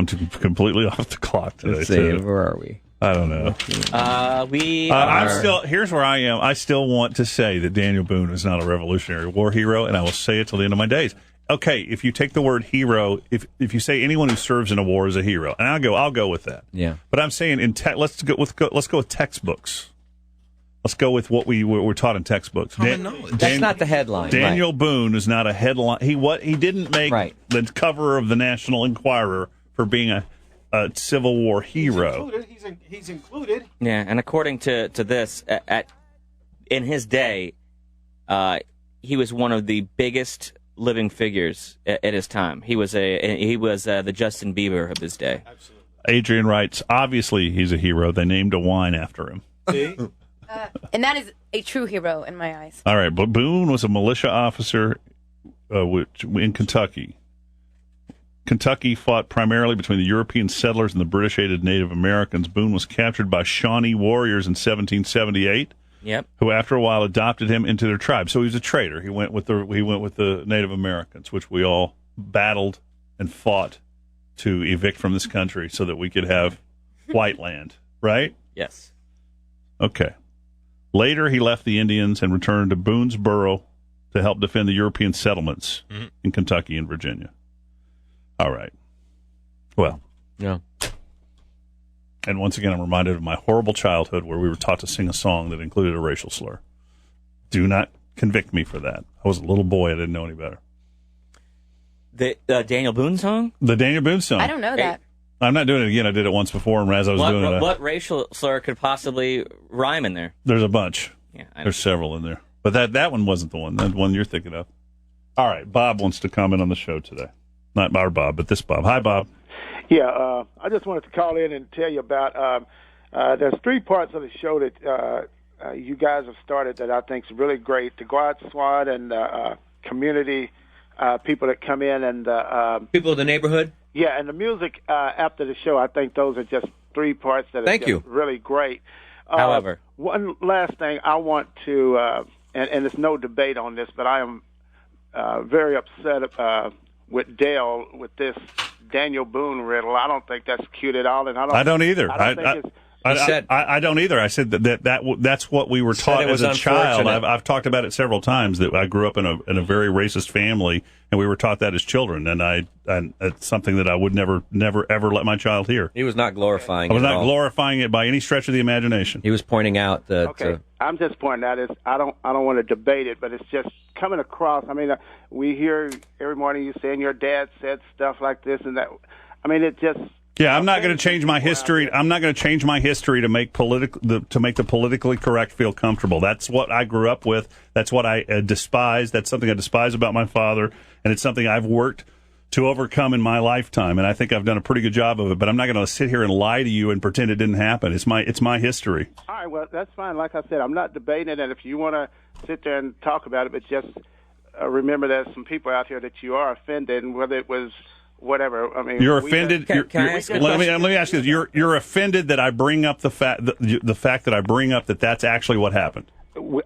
I'm completely off the clock today. Let's see, where are we? I don't know. Here's where I am. I still want to say that Daniel Boone is not a Revolutionary War hero, and I will say it till the end of my days. Okay, if you take the word hero, if you say anyone who serves in a war is a hero, and I'll go with that. Yeah. But I'm saying let's go with textbooks. Let's go with what we're taught in textbooks. That's not the headline. Daniel Boone is not a headline. He didn't make the cover of the National Enquirer for being a Civil War hero. He's included. Yeah, and according to this, in his day, he was one of the biggest living figures at his time. He was the Justin Bieber of his day. Absolutely. Adrian writes, obviously he's a hero. They named a wine after him. See? And that is a true hero in my eyes. All right, but Boone was a militia officer in Kentucky. Kentucky fought primarily between the European settlers and the British-aided Native Americans. Boone was captured by Shawnee warriors in 1778. Yep. Who after a while adopted him into their tribe. So he was a traitor. He went with the Native Americans, which we all battled and fought to evict from this country so that we could have white land, right? Yes. Okay. Later, he left the Indians and returned to Boonesboro to help defend the European settlements in Kentucky and Virginia. All right. Well. Yeah. And once again, I'm reminded of my horrible childhood where we were taught to sing a song that included a racial slur. Do not convict me for that. I was a little boy. I didn't know any better. The Daniel Boone song? The Daniel Boone song. I don't know that. I'm not doing it again. I did it once before, and as I was doing it... What racial slur could possibly rhyme in there? There's a bunch. Yeah, there's several in there. But that one wasn't the one. That one you're thinking of. All right, Bob wants to comment on the show today. Not our Bob, but this Bob. Hi, Bob. Yeah, I just wanted to call in and tell you about, there's 3 parts of the show that you guys have started that I think is really great. The Guard Squad and community people that come in and... people in the neighborhood? Yeah, and the music after the show, I think those are just 3 parts that are just really great. However. One last thing I want to, and there's no debate on this, but I am very upset with Dale with this Daniel Boone riddle. I don't think that's cute at all, and I don't either. I don't either. I said that's what we were taught as a child. I've talked about it several times that I grew up in a very racist family, and we were taught that as children. And it's something that I would never ever let my child hear. He was not glorifying. I was not glorifying it by any stretch of the imagination. He was pointing out that. Okay, I'm just pointing out I don't want to debate it, but it's just coming across. I mean, we hear every morning you saying your dad said stuff like this and that. I mean, it just. Yeah, I'm not going to change my history. I'm not going to change my history to make the politically correct feel comfortable. That's what I grew up with. That's what I despise. That's something I despise about my father, and it's something I've worked to overcome in my lifetime. And I think I've done a pretty good job of it. But I'm not going to sit here and lie to you and pretend it didn't happen. It's my history. All right, well, that's fine. Like I said, I'm not debating it. And if you want to sit there and talk about it, but just remember there's some people out here that you are offended, and whether it was. Whatever. I mean, you're offended. Can I ask you a let question? me ask you this: You're offended that I bring up the fact that I bring up that that's actually what happened.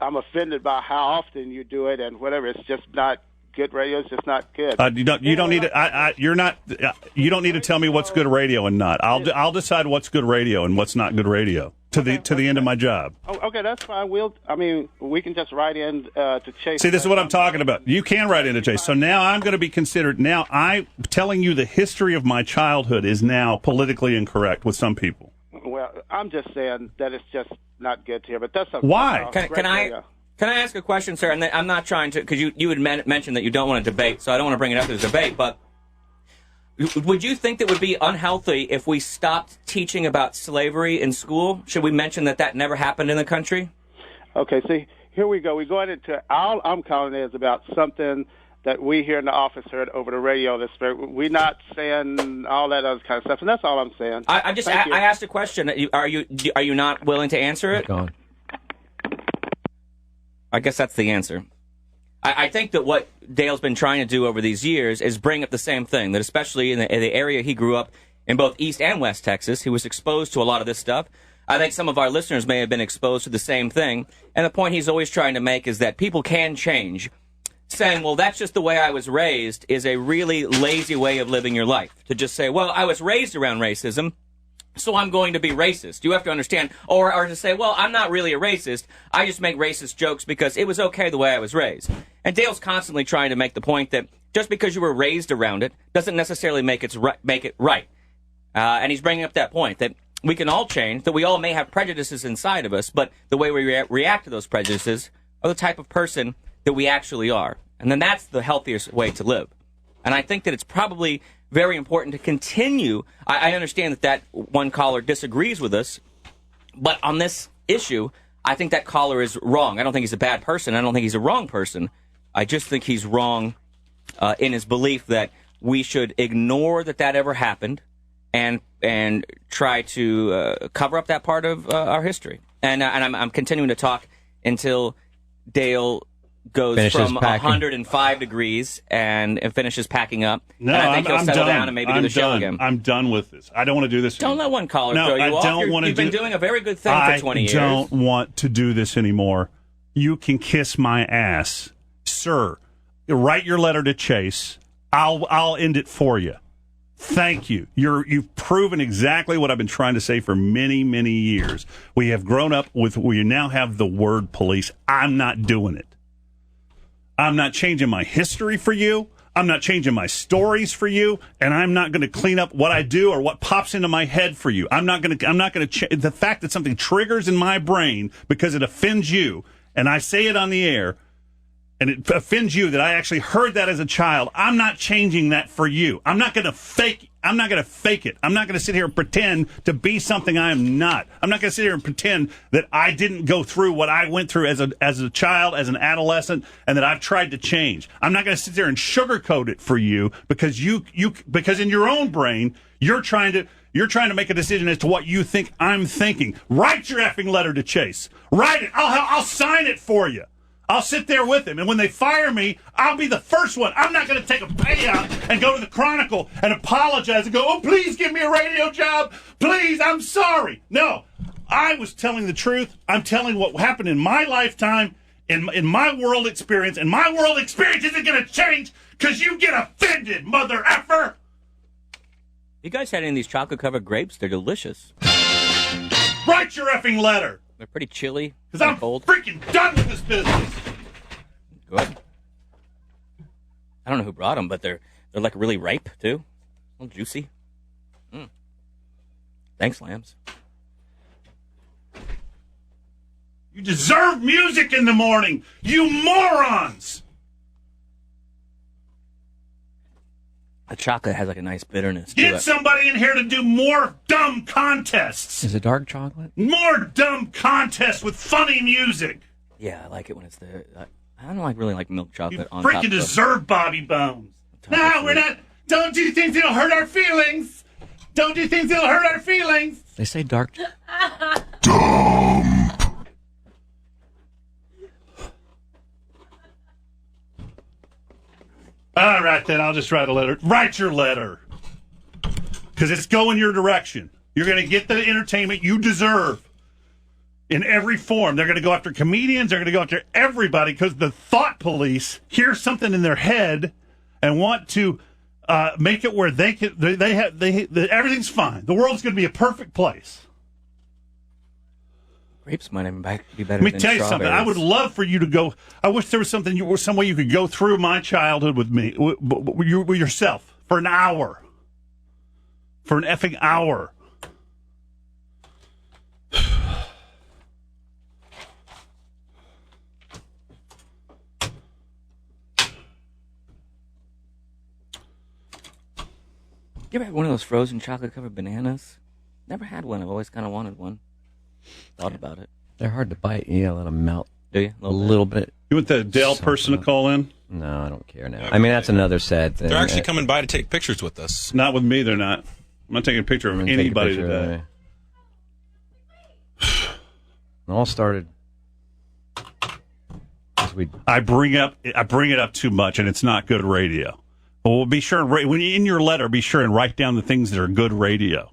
I'm offended by how often you do it and whatever. It's just not good radio. It's just not good. You don't need to. You don't need to tell me what's good radio and not. I'll decide what's good radio and what's not good radio to the end of my job. Oh, okay, that's fine. We can just write in to Chase. See, this is what I'm talking about. You can write in to Chase. So now I'm going to be considered. Now I'm telling you the history of my childhood is now politically incorrect with some people. Well, I'm just saying that it's just not good to hear. But that's why. Can I ask a question, sir? And I'm not trying to, because you had mentioned that you don't want to debate, so I don't want to bring it up as a debate, but would you think that would be unhealthy if we stopped teaching about slavery in school? Should we mention that never happened in the country? Okay, see, here we go. We're going into, all I'm calling is about something that we here in the office heard over the radio. We're not saying all that other kind of stuff, and that's all I'm saying. I asked a question. Are you not willing to answer it? Go on. I guess that's the answer. I think that what Dale's been trying to do over these years is bring up the same thing, that especially in the area he grew up in both East and West Texas, he was exposed to a lot of this stuff. I think some of our listeners may have been exposed to the same thing. And the point he's always trying to make is that people can change. saying, well, that's just the way I was raised, is a really lazy way of living your life. To just say, well, I was raised around racism, so I'm going to be racist. You have to understand, or to say, well, I'm not really a racist. I just make racist jokes because it was okay the way I was raised. And Dale's constantly trying to make the point that just because you were raised around it doesn't necessarily make it right. And he's bringing up that point that we can all change, that we all may have prejudices inside of us, but the way we react to those prejudices are the type of person that we actually are. And then that's the healthiest way to live. And I think that it's probably very important to continue. I understand that one caller disagrees with us, but on this issue, I think that caller is wrong. I don't think he's a bad person. I don't think he's a wrong person. I just think he's wrong in his belief that we should ignore that ever happened and try to cover up that part of our history. And I'm continuing to talk until Dale goes from 105 degrees and finishes packing up. No, and I think he'll I'm settle done. down and maybe do the show again. I'm done with this. I don't want to do this Don't anymore. let one caller No, throw you I off. don't want to You've been doing a very good thing for 20 years. I don't want to do this anymore. You can kiss my ass. Sir, write your letter to Chase. I'll end it for you. Thank you. You've proven exactly what I've been trying to say for many, many years. We have grown up with, we now have the word police. I'm not doing it. I'm not changing my history for you. I'm not changing my stories for you, and I'm not going to clean up what I do or what pops into my head for you. I'm not going to the fact that something triggers in my brain because it offends you, and I say it on the air, and it offends you that I actually heard that as a child. I'm not changing that for you. I'm not going to fake it. I'm not going to sit here and pretend to be something I am not. I'm not going to sit here and pretend that I didn't go through what I went through as a child, as an adolescent, and that I've tried to change. I'm not going to sit there and sugarcoat it for you because because in your own brain you're trying to make a decision as to what you think I'm thinking. Write your effing letter to Chase. Write it. I'll sign it for you. I'll sit there with him, and when they fire me, I'll be the first one. I'm not going to take a payout and go to the Chronicle and apologize and go, oh, please give me a radio job. Please, I'm sorry. No, I was telling the truth. I'm telling what happened in my lifetime, in my world experience, and my world experience isn't going to change because you get offended, mother effer. You guys had any of these chocolate-covered grapes? They're delicious. Write your effing letter. They're pretty chilly. Because I'm cold. freaking done with this business. Good. I don't know who brought them, but they're like really ripe too, a little juicy. Thanks, Lambs. You deserve music in the morning, you morons. The chocolate has like a nice bitterness to it. Get somebody in here to do more dumb contests. Is it dark chocolate? More dumb contests with funny music. Yeah, I like it when it's there. I don't really like milk You chocolate on top freaking of deserve Bobby Bones. No, we're not. Don't do things that'll hurt our feelings. Don't do things that'll hurt our feelings. They say dark. All right, then I'll just write a letter. Write your letter. Because it's going your direction. You're going to get the entertainment you deserve in every form. They're going to go after comedians. They're going to go after everybody because the thought police hear something in their head and want to make it where they can. Everything's fine. The world's going to be a perfect place. Grapes might even be better. Let me tell you something. I would love for you to go. I wish there was some way you could go through my childhood with me, with yourself, for an hour. For an effing hour. You ever had one of those frozen chocolate-covered bananas? Never had one. I've always kind of wanted one. Thought about it. They're hard to bite. You gotta let them melt. Do you? A little bit. You want the Dale person to call in? No, I don't care now. I mean, that's another sad thing. They're actually coming by to take pictures with us. Not with me, they're not. I'm not taking a picture of anybody today. It all started I bring it up too much, and it's not good radio. Well, be sure when you in your letter, be sure and write down the things that are good radio.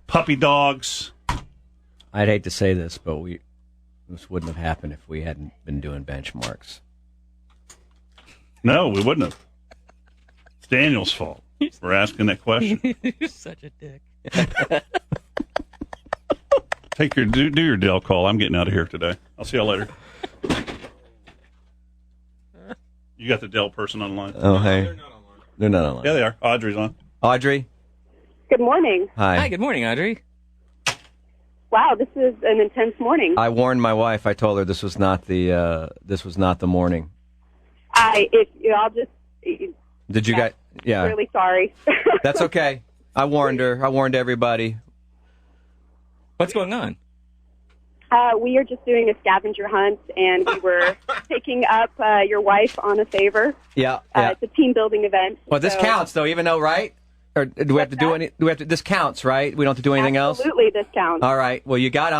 Puppy dogs. I'd hate to say this, but this wouldn't have happened if we hadn't been doing benchmarks. No, we wouldn't have. It's Daniel's fault for asking that question. You're such a dick. Do your Dell call. I'm getting out of here today. I'll see y'all later. You got the Dell person online? Oh, hey. They're not online. Yeah, they are. Audrey's on. Audrey? Good morning. Hi. Hi, good morning, Audrey. Wow, this is an intense morning. I warned my wife. I told her this was not the morning. Did you guys? Yeah. Really sorry. That's okay. I warned her. I warned everybody. What's going on? We are just doing a scavenger hunt, and we were picking up your wife on a favor. Yeah. It's a team building event. Well, this counts, though, even though, right? Or do we have to do any? This counts, right? We don't have to do anything else. Absolutely, this counts. All right. Well, you got